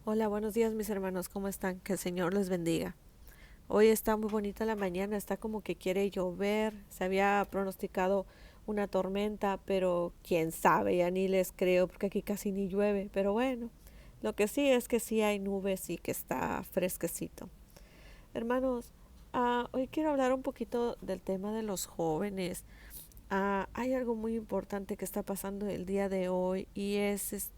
Hola, buenos días mis hermanos, ¿cómo están? Que el Señor les bendiga. Hoy está muy bonita la mañana, está como que quiere llover, se había pronosticado una tormenta, pero quién sabe, ya ni les creo porque aquí casi ni llueve, pero bueno, lo que sí es que sí hay nubes y que está fresquecito. Hermanos, hoy quiero hablar un poquito del tema de los jóvenes. Hay algo muy importante que está pasando el día de hoy y es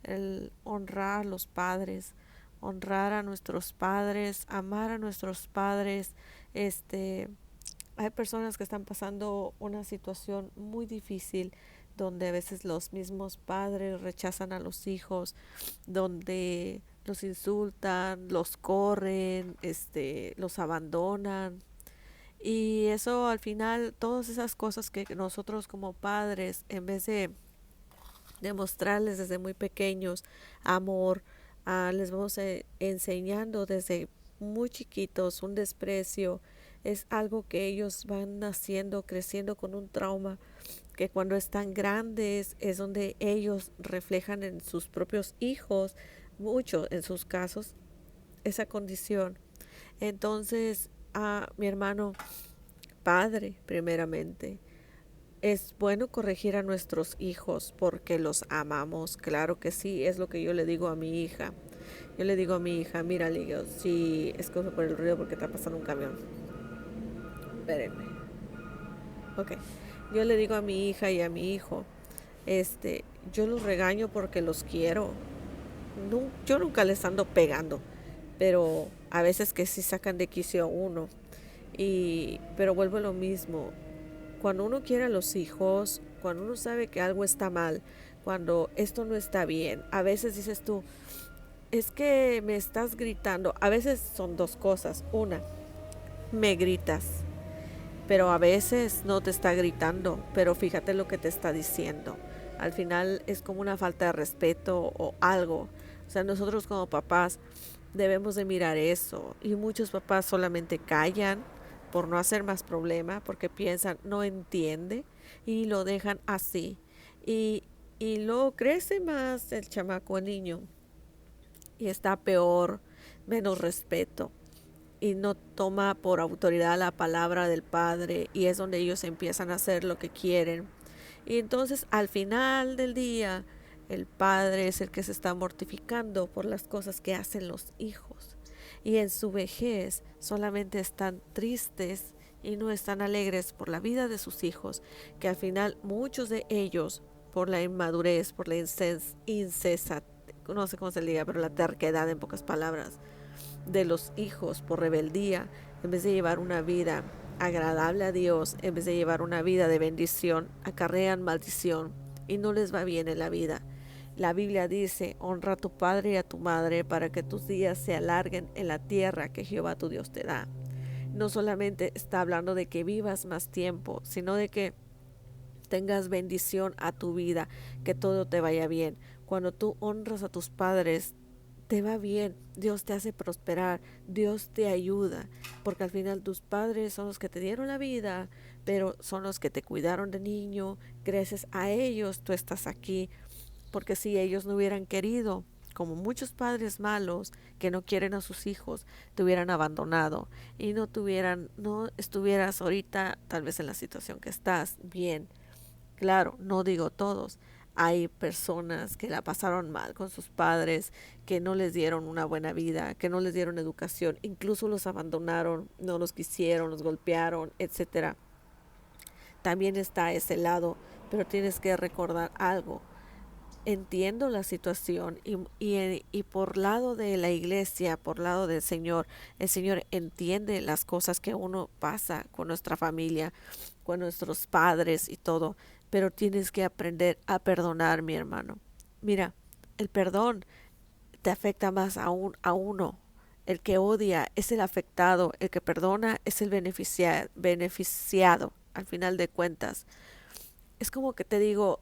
el honrar a los padres, honrar a nuestros padres, amar a nuestros padres. Este, Hay personas que están pasando una situación muy difícil donde a veces los mismos padres rechazan a los hijos, donde los insultan, los corren, los abandonan, y eso al final, todas esas cosas que nosotros como padres, en vez de demostrarles desde muy pequeños amor, les vamos enseñando desde muy chiquitos un desprecio, es algo que ellos van naciendo, creciendo con un trauma, que cuando están grandes es donde ellos reflejan en sus propios hijos, mucho en sus casos, esa condición. Entonces, mi hermano, padre, primeramente. Es bueno corregir a nuestros hijos porque los amamos, claro que sí, es lo que yo le digo a mi hija. Yo le digo a mi hija, mira, le digo, sí, escoge por el ruido porque está pasando un camión. Espérenme. Ok. Yo le digo a mi hija y a mi hijo, yo los regaño porque los quiero. Yo nunca les ando pegando, pero a veces que sí sacan de quicio a uno. Pero vuelvo a lo mismo, cuando uno quiere a los hijos, cuando uno sabe que algo está mal, cuando esto no está bien, a veces dices tú, es que me estás gritando. A veces son dos cosas. Una, me gritas, pero a veces no te está gritando, pero fíjate lo que te está diciendo. Al final es como una falta de respeto o algo. O sea, nosotros como papás debemos de mirar eso. Y muchos papás solamente callan por no hacer más problema, porque piensan, no entiende, y lo dejan así. Y, y luego crece más el chamaco, el niño, y está peor, menos respeto, y no toma por autoridad la palabra del padre, y es donde ellos empiezan a hacer lo que quieren. Y entonces al final del día, el padre es el que se está mortificando por las cosas que hacen los hijos. Y en su vejez solamente están tristes y no están alegres por la vida de sus hijos, que al final muchos de ellos, por la inmadurez, por la incesa, no sé cómo se le diga, pero la terquedad en pocas palabras, de los hijos, por rebeldía, en vez de llevar una vida agradable a Dios, en vez de llevar una vida de bendición, acarrean maldición y no les va bien en la vida. La Biblia dice, honra a tu padre y a tu madre para que tus días se alarguen en la tierra que Jehová tu Dios te da. No solamente está hablando de que vivas más tiempo, sino de que tengas bendición a tu vida, que todo te vaya bien. Cuando tú honras a tus padres, te va bien, Dios te hace prosperar, Dios te ayuda, porque al final tus padres son los que te dieron la vida, pero son los que te cuidaron de niño, gracias a ellos tú estás aquí, porque si ellos no hubieran querido, como muchos padres malos que no quieren a sus hijos, te hubieran abandonado y no estuvieras ahorita tal vez en la situación que estás bien. Claro, no digo todos. Hay personas que la pasaron mal con sus padres, que no les dieron una buena vida, que no les dieron educación, incluso los abandonaron, no los quisieron, los golpearon, etcétera. También está ese lado, pero tienes que recordar algo. Entiendo la situación y por lado de la iglesia, por lado del Señor, el Señor entiende las cosas que uno pasa con nuestra familia, con nuestros padres y todo, pero tienes que aprender a perdonar, mi hermano. Mira, el perdón te afecta más a uno. El que odia es el afectado, el que perdona es el beneficiado, al final de cuentas. Es como que te digo,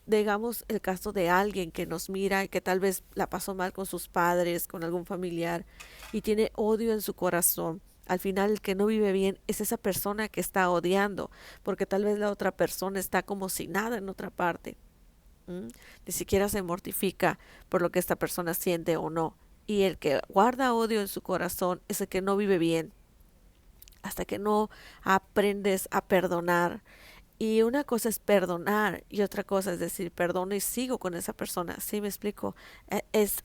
digamos el caso de alguien que nos mira y que tal vez la pasó mal con sus padres, con algún familiar y tiene odio en su corazón. Al final el que no vive bien es esa persona que está odiando, porque tal vez la otra persona está como si nada en otra parte. ¿m? Ni siquiera se mortifica por lo que esta persona siente o no. Y el que guarda odio en su corazón es el que no vive bien, hasta que no aprendes a perdonar. Y una cosa es perdonar y otra cosa es decir perdono y sigo con esa persona. ¿Sí me explico?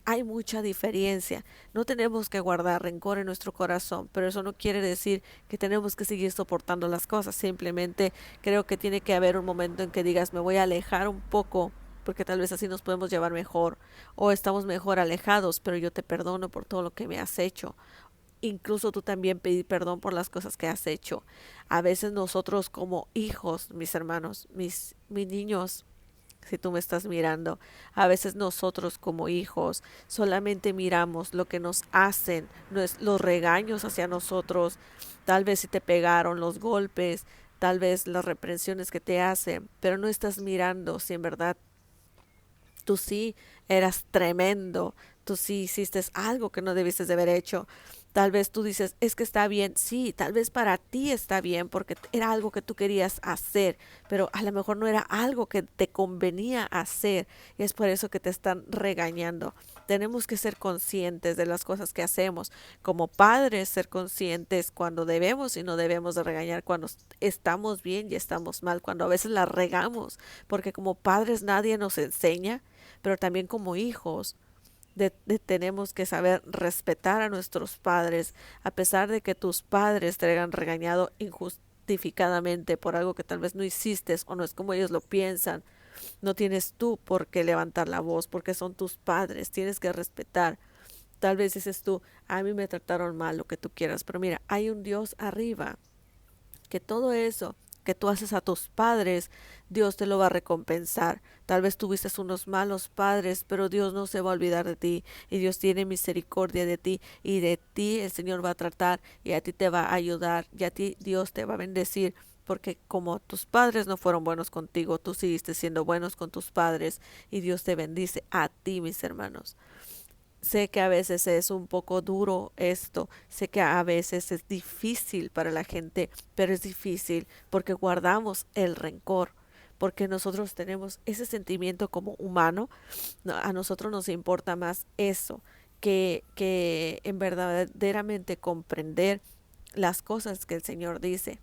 Hay mucha diferencia. No tenemos que guardar rencor en nuestro corazón, pero eso no quiere decir que tenemos que seguir soportando las cosas. Simplemente creo que tiene que haber un momento en que digas me voy a alejar un poco, porque tal vez así nos podemos llevar mejor o estamos mejor alejados, pero yo te perdono por todo lo que me has hecho. Incluso tú también pedir perdón por las cosas que has hecho. A veces nosotros como hijos, mis hermanos, mis niños, si tú me estás mirando, a veces nosotros como hijos solamente miramos lo que nos hacen, los regaños hacia nosotros, tal vez si te pegaron, los golpes, tal vez las reprensiones que te hacen, pero no estás mirando si en verdad tú sí eras tremendo, tú sí hiciste algo que no debiste de haber hecho. Tal vez tú dices, es que está bien, sí, tal vez para ti está bien porque era algo que tú querías hacer, pero a lo mejor no era algo que te convenía hacer y es por eso que te están regañando. Tenemos que ser conscientes de las cosas que hacemos. Como padres, ser conscientes cuando debemos y no debemos de regañar, cuando estamos bien y estamos mal, cuando a veces la regamos, porque como padres nadie nos enseña, pero también como hijos tenemos que saber respetar a nuestros padres, a pesar de que tus padres te hayan regañado injustificadamente por algo que tal vez no hiciste o no es como ellos lo piensan. No tienes tú por qué levantar la voz porque son tus padres, tienes que respetar. Tal vez dices tú, a mí me trataron mal, lo que tú quieras, pero mira, hay un Dios arriba que todo eso que tú haces a tus padres, Dios te lo va a recompensar. Tal vez tuviste unos malos padres, pero Dios no se va a olvidar de ti y Dios tiene misericordia de ti y de ti el Señor va a tratar y a ti te va a ayudar y a ti Dios te va a bendecir. Porque como tus padres no fueron buenos contigo, tú seguiste siendo buenos con tus padres y Dios te bendice a ti, mis hermanos. Sé que a veces es un poco duro esto, sé que a veces es difícil para la gente, pero es difícil porque guardamos el rencor, porque nosotros tenemos ese sentimiento como humano, a nosotros nos importa más eso que en verdaderamente comprender las cosas que el Señor dice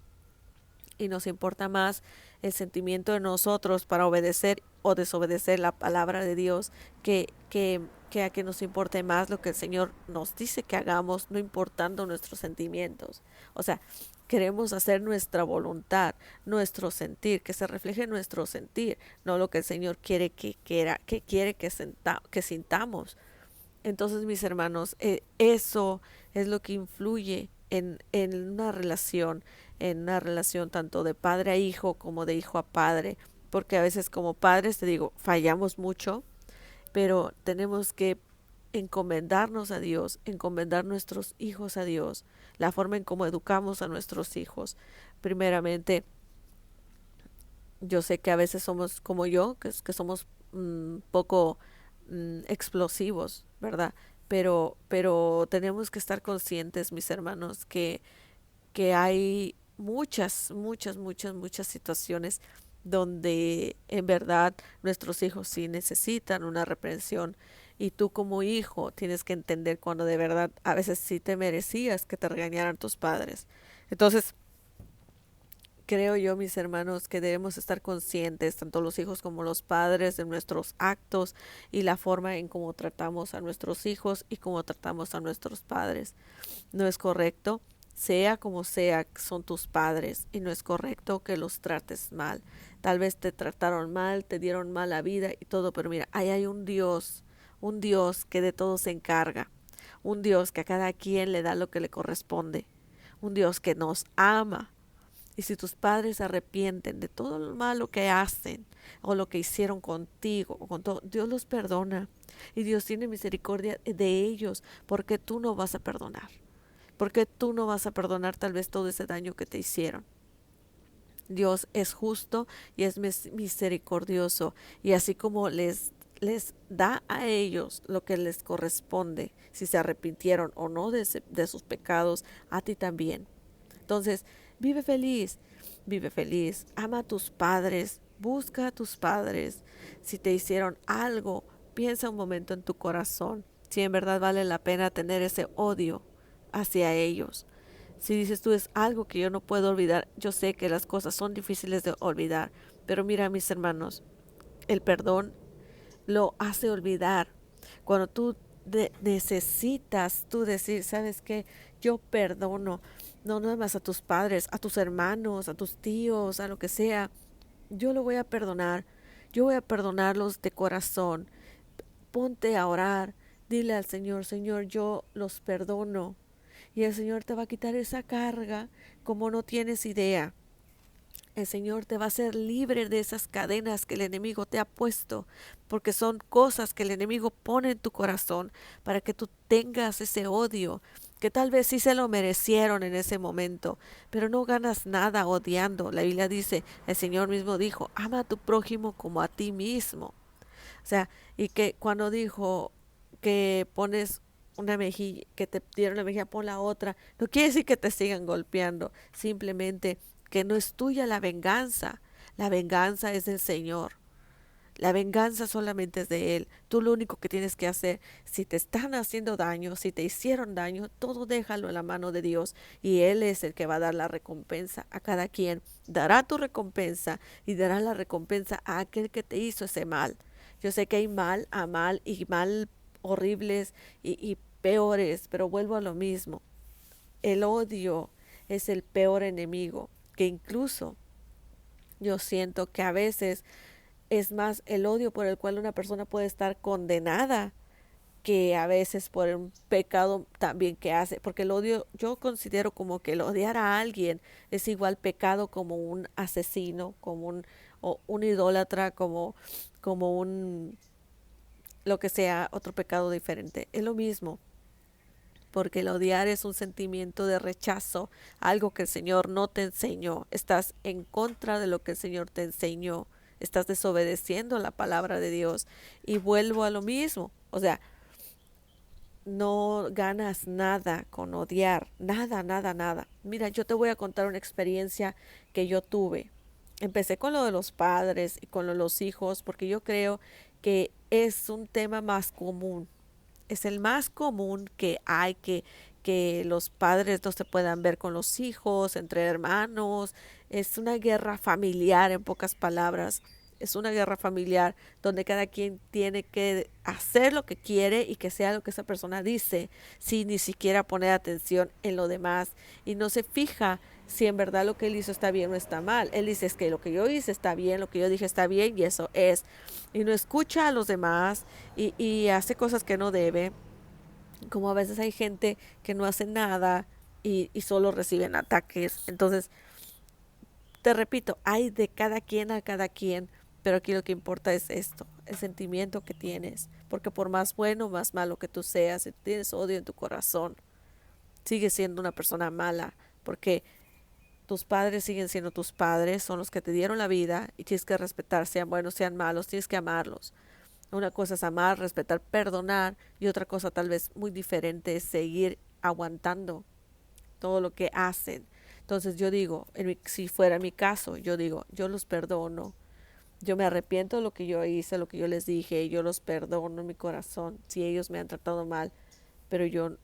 y nos importa más el sentimiento de nosotros para obedecer o desobedecer la palabra de Dios que a que nos importe más lo que el Señor nos dice que hagamos, no importando nuestros sentimientos. O sea, queremos hacer nuestra voluntad, nuestro sentir, que se refleje en nuestro sentir, no lo que el Señor quiere que sintamos. Entonces, mis hermanos, eso es lo que influye en una relación tanto de padre a hijo como de hijo a padre, porque a veces como padres, te digo, fallamos mucho, pero tenemos que encomendarnos a Dios, encomendar nuestros hijos a Dios, la forma en cómo educamos a nuestros hijos. Primeramente, yo sé que a veces somos como yo, que somos poco explosivos, ¿verdad? Pero tenemos que estar conscientes, mis hermanos, que hay muchas situaciones donde en verdad nuestros hijos sí necesitan una reprensión y tú como hijo tienes que entender cuando de verdad a veces sí te merecías que te regañaran tus padres. Entonces, creo yo, mis hermanos, que debemos estar conscientes, tanto los hijos como los padres, de nuestros actos y la forma en cómo tratamos a nuestros hijos y cómo tratamos a nuestros padres. No es correcto, sea como sea, son tus padres y no es correcto que los trates mal. Tal vez te trataron mal, te dieron mala vida y todo, pero mira, ahí hay un Dios que de todo se encarga, un Dios que a cada quien le da lo que le corresponde, un Dios que nos ama. Y si tus padres se arrepienten de todo lo malo que hacen o lo que hicieron contigo o con todo, Dios los perdona y Dios tiene misericordia de ellos porque tú no vas a perdonar. Porque tú no vas a perdonar tal vez todo ese daño que te hicieron. Dios es justo y es misericordioso y así como les da a ellos lo que les corresponde, si se arrepintieron o no de sus pecados, a ti también. Entonces, vive feliz, ama a tus padres, Busca a tus padres. Si te hicieron algo, piensa un momento en tu corazón si en verdad vale la pena tener ese odio hacia ellos. Si dices tú es algo que yo no puedo olvidar, yo sé que las cosas son difíciles de olvidar, pero mira mis hermanos, el perdón lo hace olvidar. Cuando tú necesitas tú decir, ¿sabes qué? Yo perdono, no nada más a tus padres, a tus hermanos, a tus tíos, a lo que sea. Yo lo voy a perdonar. Yo voy a perdonarlos de corazón. Ponte a orar. Dile al Señor, Señor, yo los perdono. Y el Señor te va a quitar esa carga como no tienes idea. El Señor te va a hacer libre de esas cadenas que el enemigo te ha puesto, porque son cosas que el enemigo pone en tu corazón para que tú tengas ese odio, que tal vez sí se lo merecieron en ese momento, pero no ganas nada odiando. La Biblia dice, el Señor mismo dijo, ama a tu prójimo como a ti mismo. O sea, y que cuando dijo que pones una mejilla, que te dieron la mejilla, pon la otra, no quiere decir que te sigan golpeando, simplemente que no es tuya la venganza es del Señor. La venganza solamente es de Él. Tú lo único que tienes que hacer, si te están haciendo daño, si te hicieron daño, todo déjalo en la mano de Dios y Él es el que va a dar la recompensa a cada quien. Dará tu recompensa y dará la recompensa a aquel que te hizo ese mal. Yo sé que hay mal a mal y mal horribles y peores, pero vuelvo a lo mismo. El odio es el peor enemigo, que incluso yo siento que a veces es más el odio por el cual una persona puede estar condenada que a veces por un pecado también que hace, porque el odio yo considero como que el odiar a alguien es igual pecado como un asesino, como un idólatra, como un lo que sea, otro pecado diferente. Es lo mismo, porque el odiar es un sentimiento de rechazo, algo que el Señor no te enseñó. Estás en contra de lo que el Señor te enseñó. Estás desobedeciendo la palabra de Dios. Y vuelvo a lo mismo. O sea, no ganas nada con odiar. Nada, nada, nada. Mira, yo te voy a contar una experiencia que yo tuve. Empecé con lo de los padres y con lo de los hijos, porque yo creo que es un tema más común, es el más común que hay que los padres no se puedan ver con los hijos, entre hermanos. Es una guerra familiar, en pocas palabras. Es una guerra familiar donde cada quien tiene que hacer lo que quiere y que sea lo que esa persona dice, sin ni siquiera poner atención en lo demás. Y no se fija si en verdad lo que él hizo está bien o está mal. Él dice es que lo que yo hice está bien, lo que yo dije está bien y eso es. Y no escucha a los demás y hace cosas que no debe, como a veces hay gente que no hace nada y solo reciben ataques. Entonces, te repito, hay de cada quien a cada quien, pero aquí lo que importa es esto, el sentimiento que tienes, porque por más bueno o más malo que tú seas, si tienes odio en tu corazón, sigues siendo una persona mala, porque tus padres siguen siendo tus padres, son los que te dieron la vida y tienes que respetar, sean buenos, sean malos, tienes que amarlos. Una cosa es amar, respetar, perdonar y otra cosa tal vez muy diferente es seguir aguantando todo lo que hacen. Entonces yo digo, si fuera mi caso, yo digo, yo los perdono, yo me arrepiento de lo que yo hice, lo que yo les dije, yo los perdono en mi corazón si ellos me han tratado mal, pero yo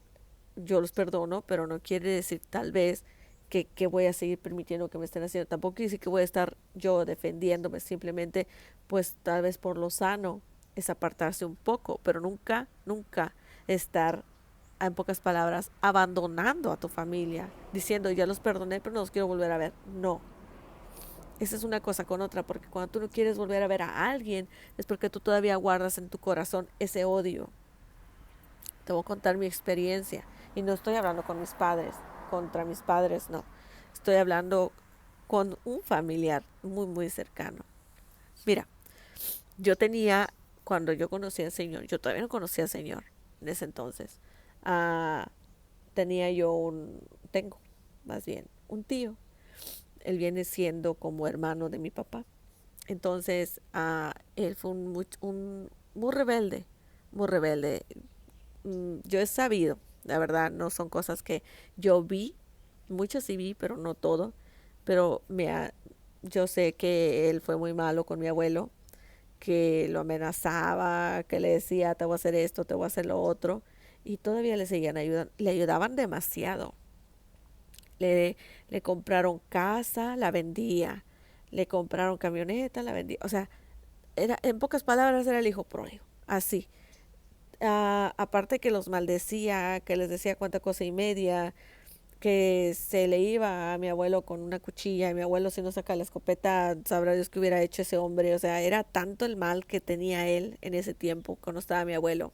los perdono, pero no quiere decir tal vez que voy a seguir permitiendo que me estén haciendo. Tampoco quiere decir que voy a estar yo defendiéndome, simplemente pues tal vez por lo sano es apartarse un poco, pero nunca, nunca estar, en pocas palabras, abandonando a tu familia, diciendo ya los perdoné, pero no los quiero volver a ver. No, esa es una cosa con otra, porque cuando tú no quieres volver a ver a alguien, es porque tú todavía guardas en tu corazón ese odio. Te voy a contar mi experiencia, y no estoy hablando con mis padres, contra mis padres, no. Estoy hablando con un familiar muy, muy cercano. Mira, yo tenía, cuando yo conocí al Señor, yo todavía no conocía al Señor en ese entonces. ah, Tenía yo tengo más bien, un tío. Él viene siendo como hermano de mi papá. Entonces, él fue un muy rebelde, muy rebelde. Yo he sabido, la verdad, no son cosas que yo vi, muchas sí vi, pero no todo. Pero yo sé que él fue muy malo con mi abuelo, que lo amenazaba, que le decía, te voy a hacer esto, te voy a hacer lo otro, y todavía le seguían ayudando, le ayudaban demasiado. Le, le compraron casa, la vendía, le compraron camioneta, la vendía, o sea, era, en pocas palabras era el hijo pródigo, así. Aparte que los maldecía, que les decía cuánta cosa y media, que se le iba a mi abuelo con una cuchilla y mi abuelo si no saca la escopeta, sabrá Dios qué hubiera hecho ese hombre. O sea, era tanto el mal que tenía él en ese tiempo cuando estaba mi abuelo.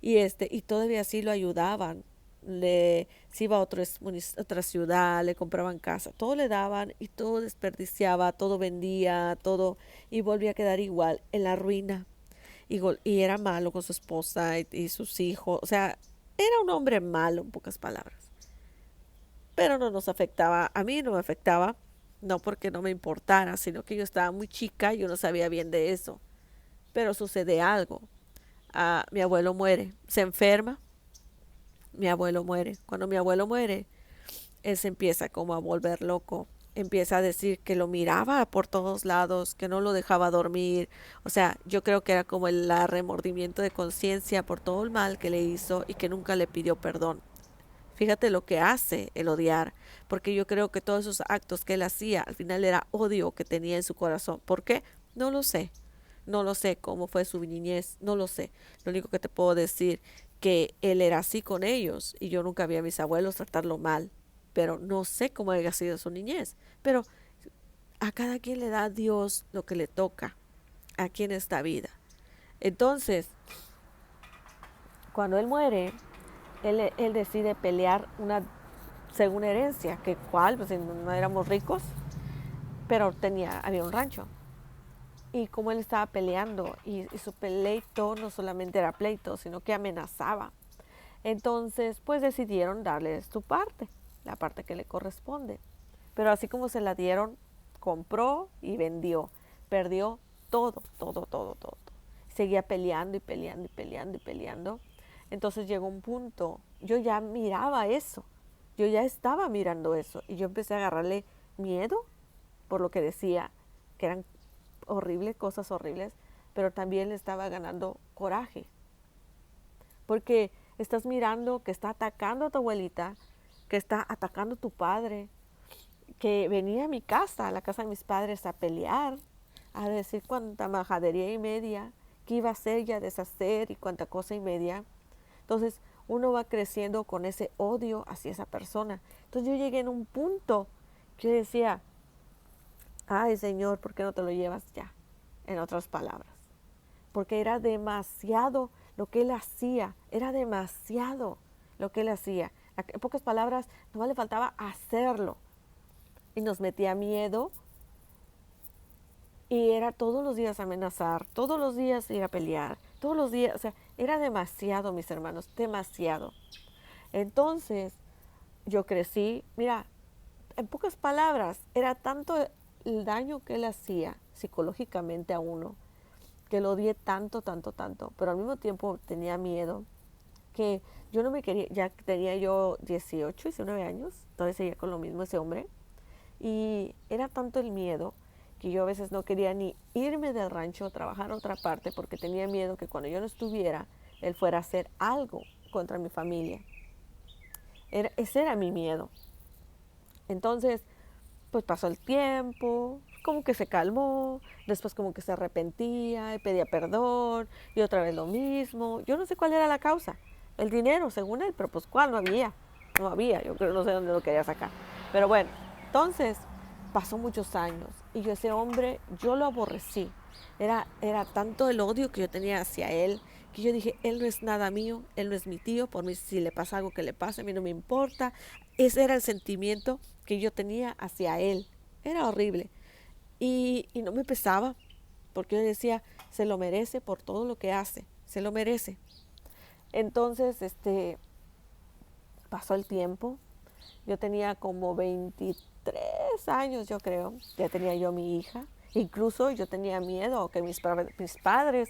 Y todavía así lo ayudaban. Se iba a otra ciudad, le compraban casa, todo le daban y todo desperdiciaba, todo vendía, todo y volvía a quedar igual en la ruina. Y era malo con su esposa y sus hijos. O sea, era un hombre malo en pocas palabras, pero no nos afectaba, a mí no me afectaba, no porque no me importara, sino que yo estaba muy chica y yo no sabía bien de eso. Pero sucede algo. Mi abuelo muere, se enferma, mi abuelo muere. Cuando mi abuelo muere, él se empieza como a volver loco. Empieza a decir que lo miraba por todos lados, que no lo dejaba dormir. O sea, yo creo que era como el remordimiento de conciencia por todo el mal que le hizo y que nunca le pidió perdón. Fíjate lo que hace el odiar, porque yo creo que todos esos actos que él hacía al final era odio que tenía en su corazón. ¿Por qué? No lo sé. No lo sé cómo fue su niñez, no lo sé. Lo único que te puedo decir que él era así con ellos y yo nunca vi a mis abuelos tratarlo mal, pero no sé cómo haya sido su niñez. Pero a cada quien le da a Dios lo que le toca aquí en esta vida. Entonces, cuando él muere, él decide pelear una según herencia, que cuál, pues no éramos ricos, pero había un rancho. Y como él estaba peleando, y su pleito no solamente era pleito, sino que amenazaba. Entonces, pues decidieron darle su parte, la parte que le corresponde. Pero así como se la dieron, compró y vendió. Perdió todo, todo, todo, todo. Seguía peleando y peleando y peleando y peleando. Entonces llegó un punto, yo ya miraba eso, yo ya estaba mirando eso y yo empecé a agarrarle miedo por lo que decía, que eran horribles, cosas horribles, pero también le estaba ganando coraje, porque estás mirando que está atacando a tu abuelita, que está atacando a tu padre, que venía a mi casa, a la casa de mis padres, a pelear, a decir cuánta majadería y media, que iba a hacer y a deshacer y cuánta cosa y media. Entonces uno va creciendo con ese odio hacia esa persona. Entonces yo llegué en un punto que yo decía, ay Señor, ¿por qué no te lo llevas ya? En otras palabras. Porque era demasiado lo que él hacía, era demasiado lo que él hacía. En pocas palabras, no le faltaba hacerlo. Y nos metía miedo y era todos los días amenazar, todos los días ir a pelear, todos los días, o sea, era demasiado, mis hermanos, demasiado. Entonces, yo crecí, mira, en pocas palabras, era tanto el daño que él hacía psicológicamente a uno, que lo odié tanto, tanto, tanto, pero al mismo tiempo tenía miedo, que yo no me quería, ya tenía yo 18, 19 años, entonces seguía con lo mismo ese hombre, y era tanto el miedo que yo a veces no quería ni irme del rancho a trabajar a otra parte porque tenía miedo que cuando yo no estuviera, él fuera a hacer algo contra mi familia. Ese era mi miedo. Entonces, pues pasó el tiempo, como que se calmó, después como que se arrepentía y pedía perdón y otra vez lo mismo. Yo no sé cuál era la causa. El dinero, según él, pero pues cuál, no había. No había, yo creo, no sé dónde lo quería sacar. Pero bueno, entonces pasó muchos años y yo ese hombre, yo lo aborrecí. Era tanto el odio que yo tenía hacia él que yo dije, él no es nada mío, él no es mi tío, por mí si le pasa algo que le pase, a mí no me importa. Ese era el sentimiento que yo tenía hacia él. Era horrible. Y no me pesaba, porque yo decía, se lo merece por todo lo que hace, se lo merece. Entonces, pasó el tiempo, yo tenía como 23 años, yo creo, ya tenía yo mi hija. Incluso yo tenía miedo que mis padres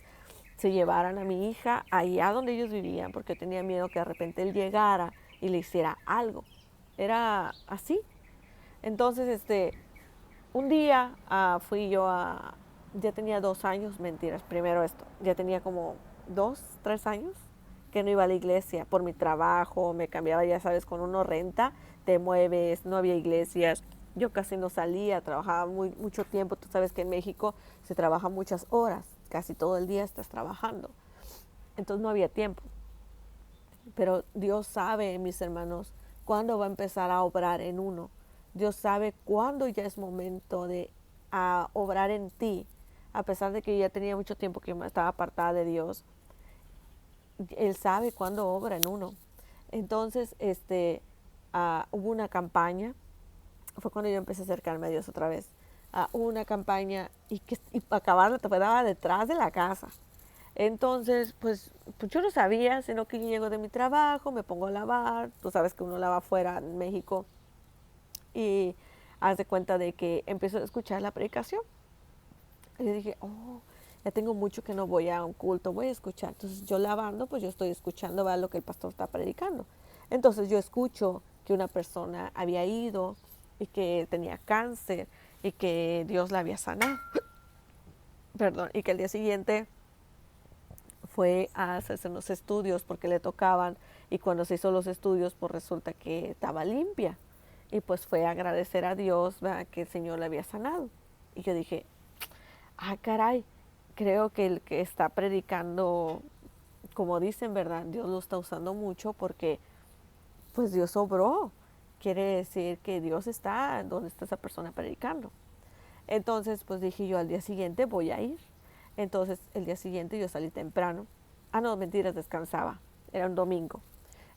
se llevaran a mi hija allá donde ellos vivían, porque tenía miedo que de repente él llegara y le hiciera algo. Era así. Entonces, un día fui yo ya tenía 2 años, mentiras, primero esto, ya tenía como 2, 3 años que no iba a la iglesia por mi trabajo, me cambiaba, ya sabes, con uno renta, te mueves, no había iglesias, yo casi no salía, trabajaba mucho tiempo, tú sabes que en México se trabaja muchas horas, casi todo el día estás trabajando, entonces no había tiempo, pero Dios sabe, mis hermanos, cuándo va a empezar a obrar en uno. Dios sabe cuándo ya es momento de obrar en ti. A pesar de que ya tenía mucho tiempo que me estaba apartada de Dios, Él sabe cuándo obra en uno. Entonces, hubo una campaña, fue cuando yo empecé a acercarme a Dios otra vez. Hubo una campaña y acabarla te quedaba detrás de la casa. Entonces, pues yo no sabía, sino que yo llego de mi trabajo, me pongo a lavar, tú sabes que uno lava afuera en México, y haz de cuenta de que empiezo a escuchar la predicación. Y yo dije, oh, ya tengo mucho que no voy a un culto, voy a escuchar. Entonces yo lavando, pues yo estoy escuchando, ¿verdad?, lo que el pastor está predicando. Entonces yo escucho que una persona había ido y que tenía cáncer y que Dios la había sanado. Perdón, y que el día siguiente fue a hacerse unos estudios porque le tocaban, y cuando se hizo los estudios pues resulta que estaba limpia, y pues fue a agradecer a Dios, ¿verdad?, que el Señor la había sanado. Y yo dije, caray, creo que el que está predicando, como dicen, ¿verdad?, Dios lo está usando mucho porque pues Dios obró, quiere decir que Dios está donde está esa persona predicando. Entonces, pues dije yo, al día siguiente voy a ir. Entonces, el día siguiente yo salí temprano. No, mentiras, descansaba. Era un domingo.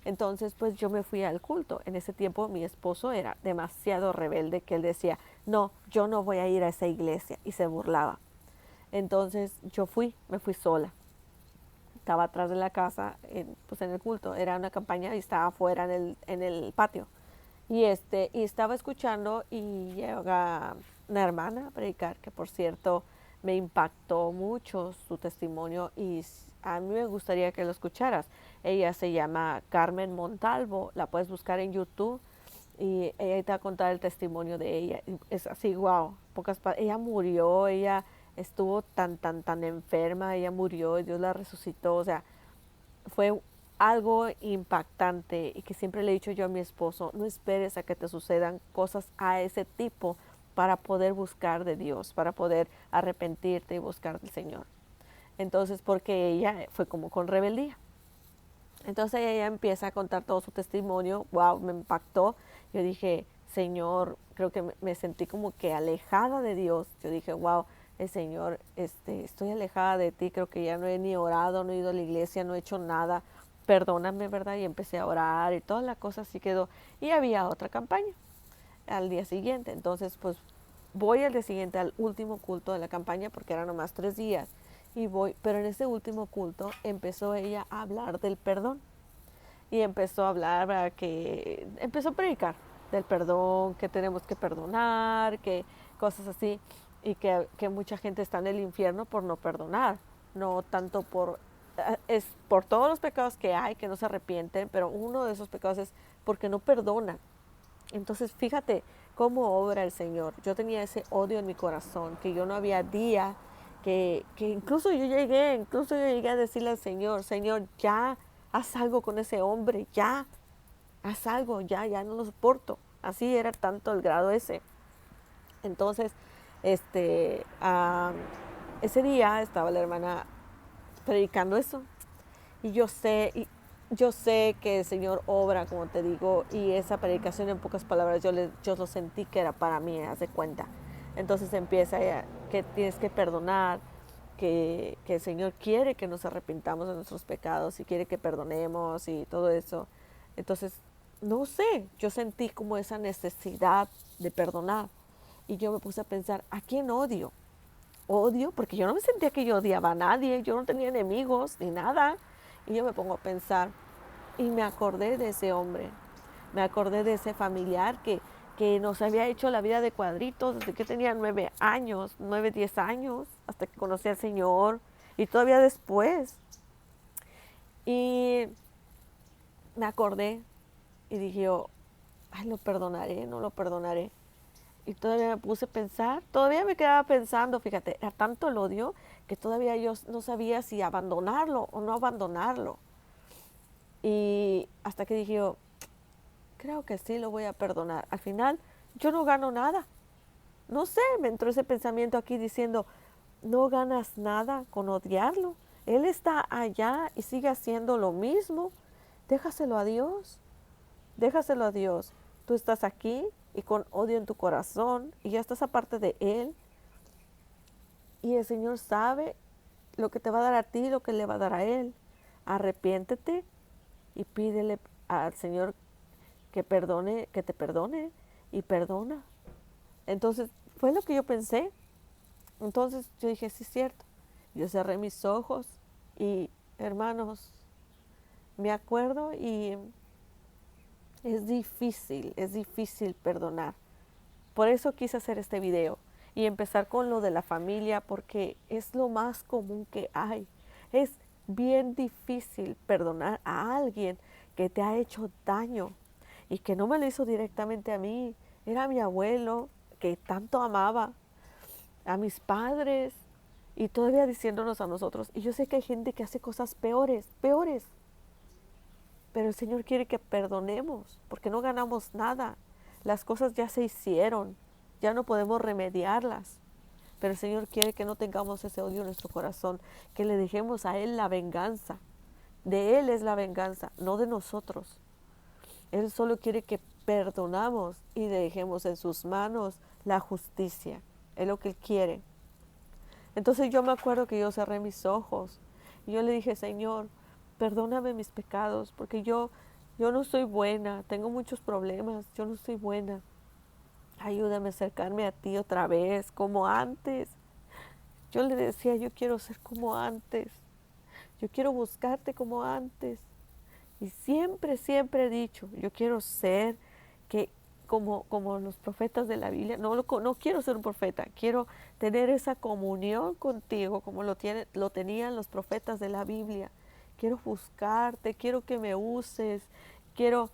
Entonces, pues yo me fui al culto. En ese tiempo mi esposo era demasiado rebelde, que él decía, no, yo no voy a ir a esa iglesia. Y se burlaba. Entonces, me fui sola. Estaba atrás de la casa, pues en el culto. Era una campaña y estaba afuera en el patio. Y estaba escuchando y llega una hermana a predicar, que por cierto me impactó mucho su testimonio y a mí me gustaría que lo escucharas. Ella se llama Carmen Montalvo, la puedes buscar en YouTube y ella te va a contar el testimonio de ella. Y es así, wow, ella murió, ella estuvo tan enferma, ella murió y Dios la resucitó, o sea, fue algo impactante, y que siempre le he dicho yo a mi esposo, no esperes a que te sucedan cosas a ese tipo para poder buscar de Dios, para poder arrepentirte y buscar del Señor. Entonces, porque ella fue como con rebeldía. Entonces ella empieza a contar todo su testimonio, wow, me impactó. Yo dije, Señor, creo que me sentí como que alejada de Dios. Yo dije, wow, el Señor, estoy alejada de ti, creo que ya no he ni orado, no he ido a la iglesia, no he hecho nada, perdóname, ¿verdad? Y empecé a orar y toda la cosa así quedó. Y había otra campaña al día siguiente, entonces pues voy al día siguiente al último culto de la campaña porque eran nomás 3 días. Y voy, pero en ese último culto empezó ella a hablar del perdón y empezó a hablar, ¿verdad?, que empezó a predicar del perdón, que tenemos que perdonar, que cosas así, y que mucha gente está en el infierno por no perdonar, no tanto es por todos los pecados que hay, que no se arrepienten, pero uno de esos pecados es porque no perdonan. Entonces fíjate cómo obra el Señor. Yo tenía ese odio en mi corazón, que yo no había día, que incluso yo llegué a decirle al Señor, Señor, ya, haz algo con ese hombre, ya, haz algo, ya no lo soporto. Así era tanto el grado ese. Entonces, ese día estaba la hermana predicando eso, y yo sé que el Señor obra, como te digo, y esa predicación, en pocas palabras, yo lo sentí que era para mí, haz de cuenta. Entonces empieza ella, que tienes que perdonar, que el Señor quiere que nos arrepintamos de nuestros pecados y quiere que perdonemos y todo eso. Entonces, no sé, yo sentí como esa necesidad de perdonar. Y yo me puse a pensar, ¿a quién odio? Odio, porque yo no me sentía que yo odiaba a nadie, yo no tenía enemigos ni nada. Y yo me pongo a pensar, y me acordé de ese hombre, me acordé de ese familiar que nos había hecho la vida de cuadritos desde que tenía 9 años, 9, 10 años, hasta que conocí al Señor, y todavía después. Y me acordé y dije yo, ay, lo perdonaré, no lo perdonaré. Y todavía me puse a pensar, todavía me quedaba pensando, fíjate, era tanto el odio que todavía yo no sabía si abandonarlo o no abandonarlo. Y hasta que dije yo, creo que sí lo voy a perdonar. Al final, yo no gano nada. No sé, me entró ese pensamiento aquí diciendo, no ganas nada con odiarlo. Él está allá y sigue haciendo lo mismo. Déjaselo a Dios. Déjaselo a Dios. Tú estás aquí y con odio en tu corazón y ya estás aparte de Él. Y el Señor sabe lo que te va a dar a ti y lo que le va a dar a Él. Arrepiéntete y pídele al Señor que perdone, que te perdone y perdona. Entonces, fue lo que yo pensé. Entonces yo dije, sí es cierto. Yo cerré mis ojos y, hermanos, me acuerdo y es difícil perdonar. Por eso quise hacer este video y empezar con lo de la familia porque es lo más común que hay. Es bien difícil perdonar a alguien que te ha hecho daño y que no me lo hizo directamente a mí. Era mi abuelo que tanto amaba, a mis padres y todavía diciéndonos a nosotros. Y yo sé que hay gente que hace cosas peores, peores. Pero el Señor quiere que perdonemos porque no ganamos nada. Las cosas ya se hicieron, ya no podemos remediarlas. Pero el Señor quiere que no tengamos ese odio en nuestro corazón, que le dejemos a Él la venganza. De Él es la venganza, no de nosotros. Él solo quiere que perdonamos y dejemos en sus manos la justicia. Es lo que Él quiere. Entonces yo me acuerdo que yo cerré mis ojos y yo le dije, Señor, perdóname mis pecados, porque yo no soy buena, tengo muchos problemas, yo no soy buena. Ayúdame a acercarme a ti otra vez, como antes. Yo le decía, yo quiero ser como antes, yo quiero buscarte como antes. Y siempre, siempre he dicho, yo quiero ser que como los profetas de la Biblia, no quiero ser un profeta, quiero tener esa comunión contigo como lo tenían los profetas de la Biblia. Quiero buscarte, quiero que me uses, quiero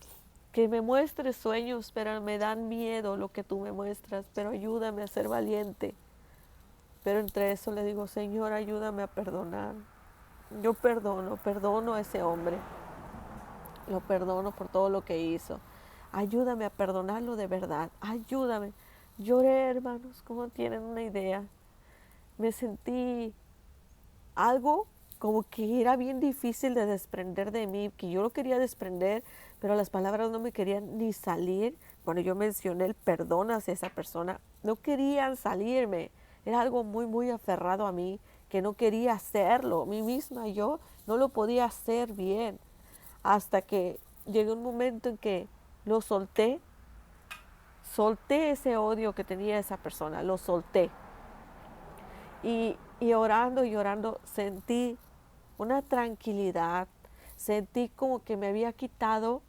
que me muestres sueños, pero me dan miedo lo que tú me muestras, pero ayúdame a ser valiente. Pero entre eso le digo, Señor, ayúdame a perdonar. Yo perdono a ese hombre. Lo perdono por todo lo que hizo. Ayúdame a perdonarlo de verdad. Ayúdame. Lloré, hermanos, como tienen una idea. Me sentí algo como que era bien difícil de desprender de mí, que yo lo quería desprender, pero las palabras no me querían ni salir. Cuando yo mencioné el perdón hacia esa persona, no querían salirme. Era algo muy, muy aferrado a mí, que no quería hacerlo. A mí misma yo no lo podía hacer bien. Hasta que llegó un momento en que lo solté ese odio que tenía esa persona, lo solté. Y orando y orando sentí una tranquilidad, sentí como que me había quitado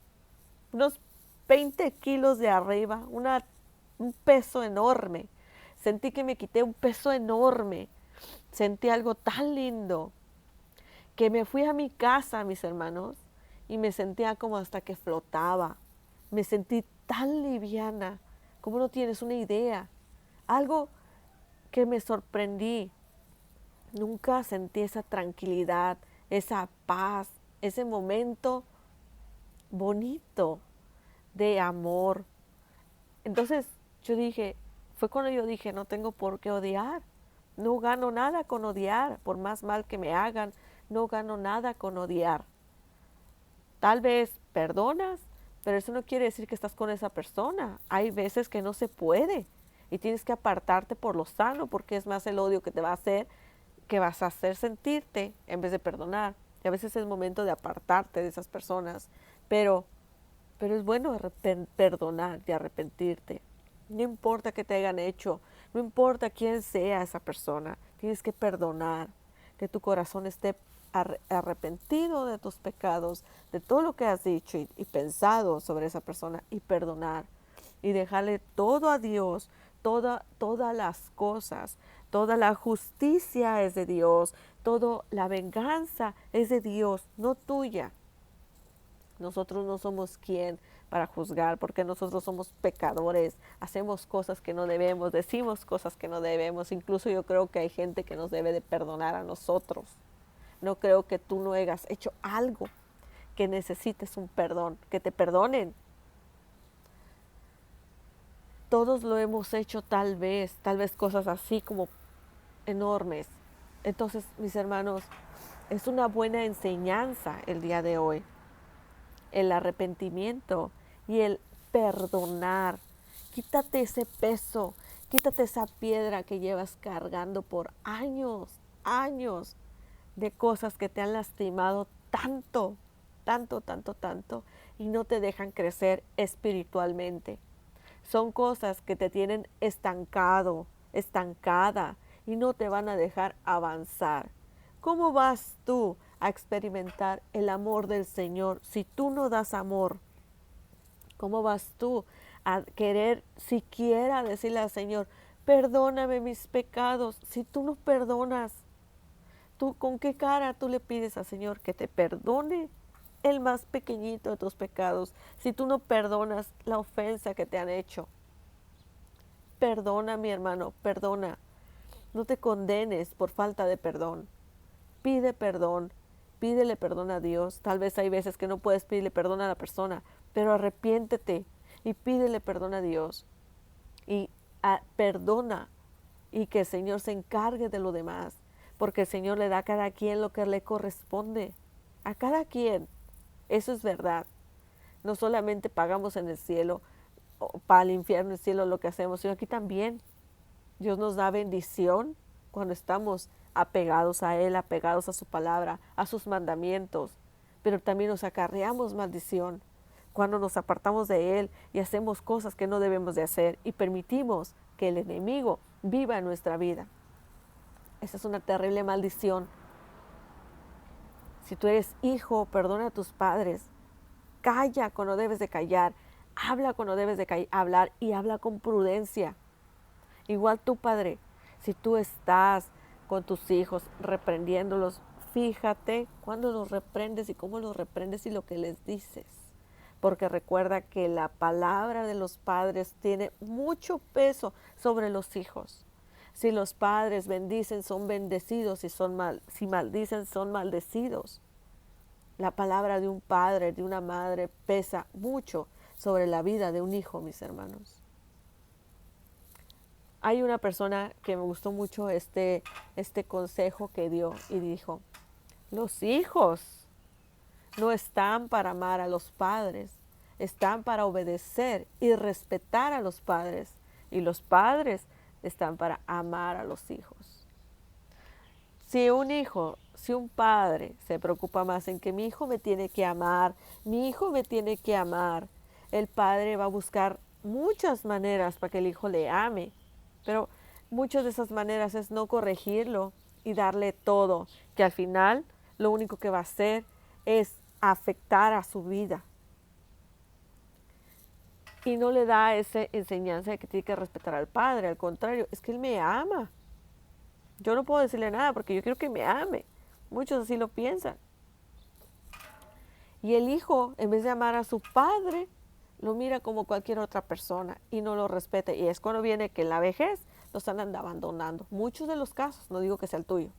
unos 20 kilos de arriba, un peso enorme. Sentí que me quité un peso enorme, sentí algo tan lindo que me fui a mi casa, mis hermanos, y me sentía como hasta que flotaba. Me sentí tan liviana, como no tienes una idea. Algo que me sorprendí. Nunca sentí esa tranquilidad, esa paz, ese momento bonito de amor. Entonces yo dije, fue cuando yo dije, no tengo por qué odiar. No gano nada con odiar, por más mal que me hagan, no gano nada con odiar. Tal vez perdonas, pero eso no quiere decir que estás con esa persona. Hay veces que no se puede y tienes que apartarte por lo sano, porque es más el odio que te va a hacer, que vas a hacer sentirte en vez de perdonar. Y a veces es momento de apartarte de esas personas, pero es bueno perdonar y arrepentirte. No importa qué te hayan hecho, no importa quién sea esa persona, tienes que perdonar, que tu corazón esté arrepentido de tus pecados, de todo lo que has dicho y pensado sobre esa persona, y perdonar y dejarle todo a Dios, todas las cosas, toda la justicia es de Dios, toda la venganza es de Dios, no tuya. Nosotros no somos quien para juzgar, porque nosotros somos pecadores, hacemos cosas que no debemos, decimos cosas que no debemos. Incluso yo creo que hay gente que nos debe de perdonar a nosotros. No creo que tú no hayas hecho algo que necesites un perdón, que te perdonen. Todos lo hemos hecho tal vez cosas así como enormes. Entonces, mis hermanos, es una buena enseñanza el día de hoy, el arrepentimiento y el perdonar. Quítate ese peso, quítate esa piedra que llevas cargando por años, años de cosas que te han lastimado tanto, tanto, tanto, tanto y no te dejan crecer espiritualmente. Son cosas que te tienen estancado, estancada y no te van a dejar avanzar. ¿Cómo vas tú a experimentar el amor del Señor si tú no das amor? ¿Cómo vas tú a querer siquiera decirle al Señor, perdóname mis pecados, si tú no perdonas? ¿Tú con qué cara tú le pides al Señor que te perdone el más pequeñito de tus pecados si tú no perdonas la ofensa que te han hecho? Perdona, mi hermano, perdona. No te condenes por falta de perdón. Pide perdón, pídele perdón a Dios. Tal vez hay veces que no puedes pedirle perdón a la persona, pero arrepiéntete y pídele perdón a Dios. Y perdona y que el Señor se encargue de lo demás, porque el Señor le da a cada quien lo que le corresponde. A cada quien. Eso es verdad. No solamente pagamos en el cielo, o para el infierno, el cielo, lo que hacemos, sino aquí también. Dios nos da bendición cuando estamos apegados a Él, apegados a su palabra, a sus mandamientos, pero también nos acarreamos maldición cuando nos apartamos de Él y hacemos cosas que no debemos de hacer y permitimos que el enemigo viva en nuestra vida. Esa es una terrible maldición. Si tú eres hijo, perdona a tus padres, calla cuando debes de callar, habla cuando debes de hablar y habla con prudencia. Igual tú, padre, si tú estás con tus hijos reprendiéndolos, fíjate cuándo los reprendes y cómo los reprendes y lo que les dices. Porque recuerda que la palabra de los padres tiene mucho peso sobre los hijos. Si los padres bendicen, son bendecidos, si maldicen, son maldecidos. La palabra de un padre, de una madre, pesa mucho sobre la vida de un hijo, mis hermanos. Hay una persona que me gustó mucho este consejo que dio y dijo, los hijos no están para amar a los padres, están para obedecer y respetar a los padres. Y los padres están para amar a los hijos. Si un padre se preocupa más en que mi hijo me tiene que amar, mi hijo me tiene que amar, el padre va a buscar muchas maneras para que el hijo le ame. Pero muchas de esas maneras es no corregirlo y darle todo, que al final lo único que va a hacer es afectar a su vida. Y no le da esa enseñanza de que tiene que respetar al padre, al contrario, es que él me ama. Yo no puedo decirle nada porque yo quiero que me ame. Muchos así lo piensan. Y el hijo, en vez de amar a su padre, lo mira como cualquier otra persona y no lo respeta. Y es cuando viene que en la vejez los andan abandonando. Muchos de los casos, no digo que sea el tuyo.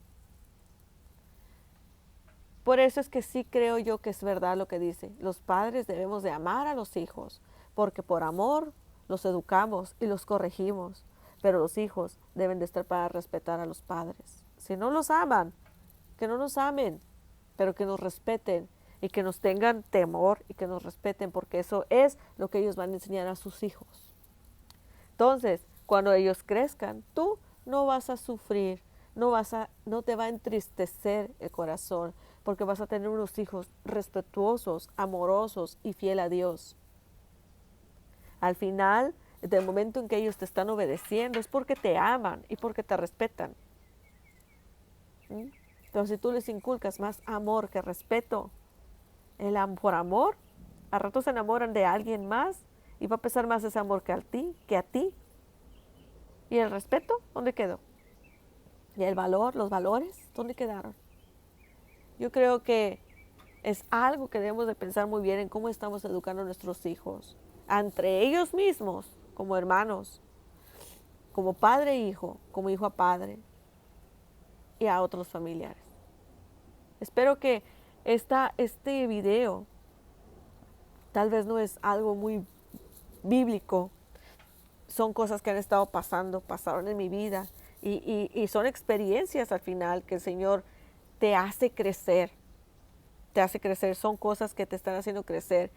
Por eso es que sí creo yo que es verdad lo que dice. Los padres debemos de amar a los hijos, porque por amor los educamos y los corregimos. Pero los hijos deben de estar para respetar a los padres. Si no los aman, que no nos amen, pero que nos respeten y que nos tengan temor y que nos respeten, porque eso es lo que ellos van a enseñar a sus hijos. Entonces, cuando ellos crezcan, tú no vas a sufrir, no te va a entristecer el corazón, porque vas a tener unos hijos respetuosos, amorosos y fiel a Dios. Al final, desde el momento en que ellos te están obedeciendo, es porque te aman y porque te respetan. Pero si tú les inculcas más amor que respeto, por amor, a ratos se enamoran de alguien más y va a pesar más ese amor que a ti. ¿Y el respeto? ¿Dónde quedó? ¿Y el valor, los valores? ¿Dónde quedaron? Yo creo que Es algo que debemos de pensar muy bien en cómo estamos educando a nuestros hijos, entre ellos mismos, como hermanos, como padre e hijo, como hijo a padre y a otros familiares. Espero que este video tal vez no es algo muy bíblico, son cosas que han estado pasaron en mi vida y son experiencias al final que el Señor te hace crecer, son cosas que te están haciendo crecer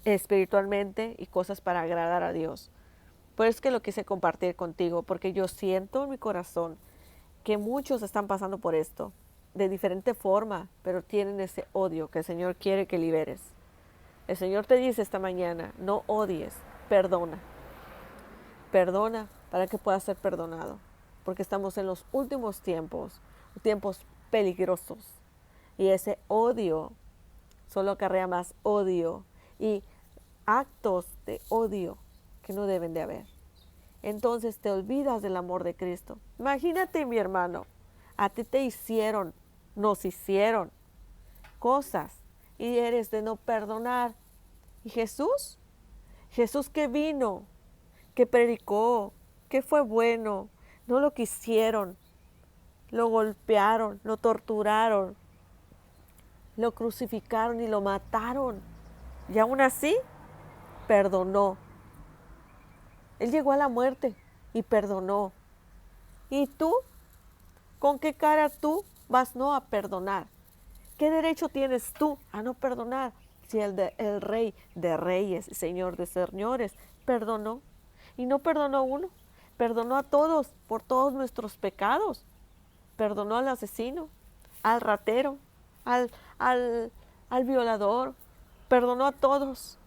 espiritualmente y cosas para agradar a Dios. Por eso es que lo quise compartir contigo, porque yo siento en mi corazón que muchos están pasando por esto de diferente forma, pero tienen ese odio que el Señor quiere que liberes. El Señor te dice esta mañana, no odies, perdona. Perdona para que puedas ser perdonado, porque estamos en los últimos tiempos, tiempos peligrosos. Y ese odio solo acarrea más odio y actos de odio que no deben de haber. Entonces te olvidas del amor de Cristo. Imagínate, mi hermano, a ti nos hicieron cosas y eres de no perdonar. ¿Y Jesús? Jesús que vino, que predicó, que fue bueno, no lo quisieron, lo golpearon, lo torturaron, lo crucificaron y lo mataron. Y aún así, perdonó. Él llegó a la muerte y perdonó. ¿Y tú? ¿Con qué cara tú vas no a perdonar? ¿Qué derecho tienes tú a no perdonar si el Rey de Reyes y Señor de Señores perdonó? Y no perdonó a uno, perdonó a todos por todos nuestros pecados. Perdonó al asesino, al ratero, al, al violador. Perdonó a todos,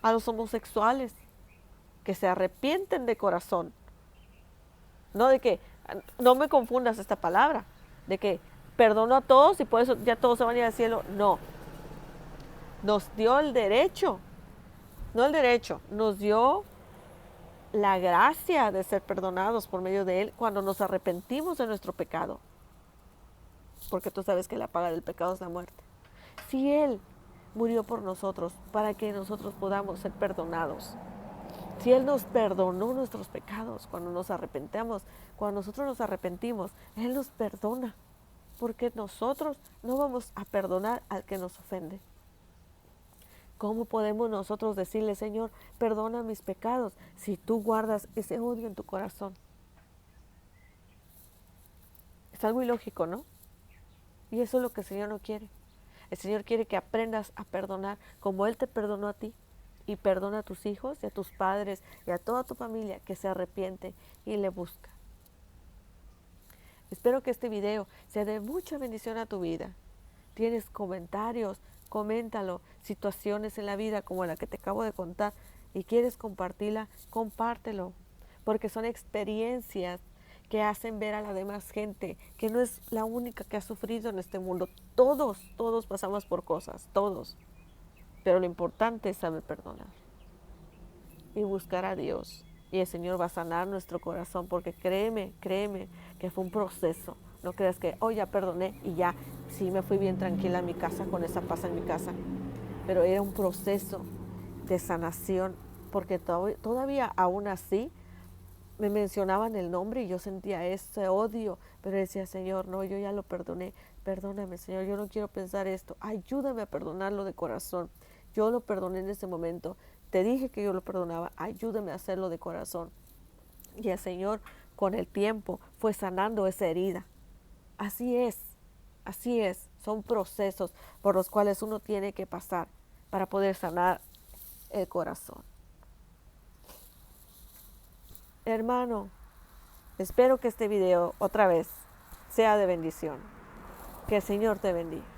a los homosexuales, que se arrepienten de corazón. No de que, no me confundas esta palabra, de que perdonó a todos y por eso ya todos se van a ir al cielo. No, nos dio el derecho, no el derecho, nos dio la gracia de ser perdonados por medio de Él cuando nos arrepentimos de nuestro pecado. Porque tú sabes que la paga del pecado es la muerte. Si Él murió por nosotros para que nosotros podamos ser perdonados, si Él nos perdonó nuestros pecados cuando nos arrepentimos, cuando nosotros nos arrepentimos, Él nos perdona, porque nosotros no vamos a perdonar al que nos ofende. ¿Cómo podemos nosotros decirle, Señor, perdona mis pecados, si tú guardas ese odio en tu corazón? Es algo ilógico, ¿no? Y eso es lo que el Señor no quiere. El Señor quiere que aprendas a perdonar como Él te perdonó a ti. Y perdona a tus hijos y a tus padres y a toda tu familia que se arrepiente y le busca. Espero que este video sea de mucha bendición a tu vida. Tienes comentarios, coméntalo. Situaciones en la vida como la que te acabo de contar y quieres compartirla, compártelo. Porque son experiencias que hacen ver a la demás gente que no es la única que ha sufrido en este mundo. Todos pasamos por cosas, todos. Pero lo importante es saber perdonar y buscar a Dios. Y el Señor va a sanar nuestro corazón, porque créeme que fue un proceso. No creas que, ya perdoné y ya, sí me fui bien tranquila a mi casa con esa paz en mi casa. Pero era un proceso de sanación, porque todavía aún así me mencionaban el nombre y yo sentía ese odio, pero decía, Señor, no, yo ya lo perdoné, perdóname, Señor, yo no quiero pensar esto, ayúdame a perdonarlo de corazón. Yo lo perdoné en ese momento, te dije que yo lo perdonaba, ayúdame a hacerlo de corazón. Y el Señor con el tiempo fue sanando esa herida. Así es, son procesos por los cuales uno tiene que pasar para poder sanar el corazón. Hermano, espero que este video otra vez sea de bendición. Que el Señor te bendiga.